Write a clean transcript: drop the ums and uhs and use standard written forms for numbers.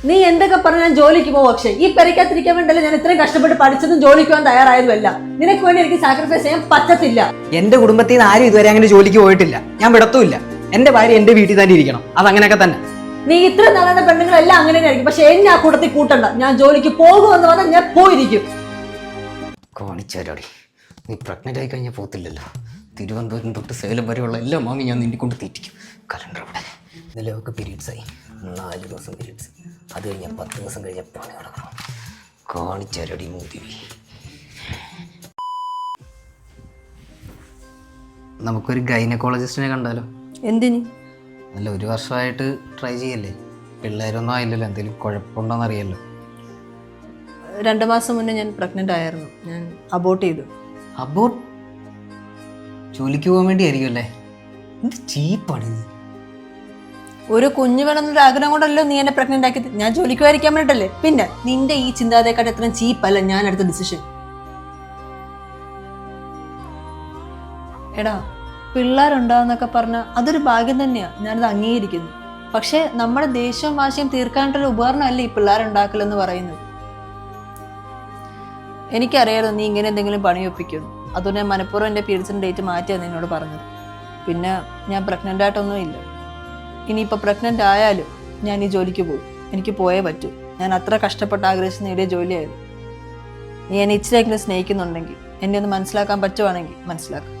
നീ എന്തൊക്കെ പറഞ്ഞാൽ ഞാൻ ജോലിക്ക് പോകും. പക്ഷേ ഈ പെരയ്ക്കകത്തിരിക്കാൻ വേണ്ടല്ലേ ഞാൻ ഇത്രയും കഷ്ടപ്പെട്ട് പഠിച്ചതും ജോലിക്ക് പോകാൻ തയ്യാറായതുമല്ല. നിനക്ക് വേണ്ടി എനിക്ക് സാക്രിഫൈസ് ചെയ്യാൻ പറ്റത്തില്ല. എന്റെ കുടുംബത്തിൽ നിന്ന് ആരും ഇതുവരെ അങ്ങനെ ജോലിക്ക് പോയിട്ടില്ല. ഞാൻ വിടത്തുമില്ല. എന്റെ ഭാര്യ എന്റെ വീട്ടിൽ തന്നെ ഇരിക്കണം. അതങ്ങനെയൊക്കെ തന്നെ. നീ ഇത്ര നല്ല പെണ്ണുങ്ങളെല്ലാം അങ്ങനെ ആയിരിക്കും. പക്ഷെ എന്നെ ആ കൂട്ടത്തിൽ കൂട്ടണ്ട. ഞാൻ ജോലിക്ക് പോകുമെന്ന് പറഞ്ഞാൽ ഞാൻ പോയിരിക്കും. കോണിച്ചേരോടി, നീ പ്രഗ്നന്റ് ആയി കഴിഞ്ഞാൽ പോത്തില്ലല്ലോ. തിരുവനന്തപുരം തൊട്ട് സേലം വരെയുള്ള എല്ലാ മാങ്ങി ഞാൻ നിന്നെ കൊണ്ട് തീറ്റിക്കും. കലണ്ടർ ഇവിടെ ഇതിലൊക്കെ പീരീഡ്സ് ആയി. 4 ദിവസം പീരീഡ്സ്. അത് കഴിഞ്ഞാൽ 10 ദിവസം കഴിഞ്ഞാൽ പണി നടക്കണം. കാണിച്ചരടി മൂതി. നമുക്കൊരു ഗൈനക്കോളജിസ്റ്റിനെ കണ്ടാലോ? എന്തിന്? അല്ല, 1 വർഷമായിട്ട് ട്രൈ ചെയ്യല്ലേ. പിള്ളേരൊന്നും ആയില്ലല്ലോ. എന്തെങ്കിലും കുഴപ്പമുണ്ടോന്ന് അറിയാലോ. 2 മാസം മുന്നേ ഞാൻ പ്രഗ്നന്റ് ആയിരുന്നു. ഞാൻ അബോർട്ട് ചെയ്തു. അബോർട്ട്? ജോലിക്ക് പോകാൻ വേണ്ടി ആയിരിക്കും അല്ലേ? എന്ത് ചീപ്പാണ് നീ. ഒരു കുഞ്ഞു വേണമെന്നൊരു ആഗ്രഹം കൊണ്ടല്ലോ നീ എന്നെ പ്രഗ്നന്റ് ആക്കിയത്. ഞാൻ ജോലിക്ക് പോയിരിക്കാൻ വേണ്ടിട്ടല്ലേ. പിന്നെ നിന്റെ ഈ ചിന്താതയെക്കാട്ട് എത്രയും ചീപ്പല്ല ഞാൻ എടുത്ത ഡിസിഷൻ. എടാ, പിള്ളേരുണ്ടാവുന്നൊക്കെ പറഞ്ഞാൽ അതൊരു ഭാഗ്യം തന്നെയാ. ഞാനത് അംഗീകരിക്കുന്നു. പക്ഷെ നമ്മുടെ ദേഷ്യവും വാശിയും തീർക്കാനായിട്ടൊരു ഉപകരണമല്ലേ ഈ പിള്ളേരുണ്ടാക്കലെന്ന് പറയുന്നത്. എനിക്കറിയാലോ നീ ഇങ്ങനെ എന്തെങ്കിലും പണി ഒപ്പിക്കുന്നു. അതുകൊണ്ട് ഞാൻ മനഃപൂർവ്വം എൻ്റെ പീരീഡ്സിൻ്റെ ഡേറ്റ് മാറ്റിയാണ് നിന്നോട് പറഞ്ഞത്. പിന്നെ ഞാൻ പ്രഗ്നൻ്റ് ആയിട്ടൊന്നും ഇല്ല. ഇനിയിപ്പോൾ പ്രഗ്നൻ്റ് ആയാലും ഞാൻ ഈ ജോലിക്ക് പോകും. എനിക്ക് പോയേ പറ്റൂ. ഞാൻ അത്ര കഷ്ടപ്പെട്ട് ആഗ്രഹിച്ച് നേടിയ ജോലിയായിരുന്നു. നീ എന്നെ ഇച്ചിരിയെങ്കിലും സ്നേഹിക്കുന്നുണ്ടെങ്കിൽ എന്നെ ഒന്ന് മനസ്സിലാക്കാൻ പറ്റുവാണെങ്കിൽ മനസ്സിലാക്കാം.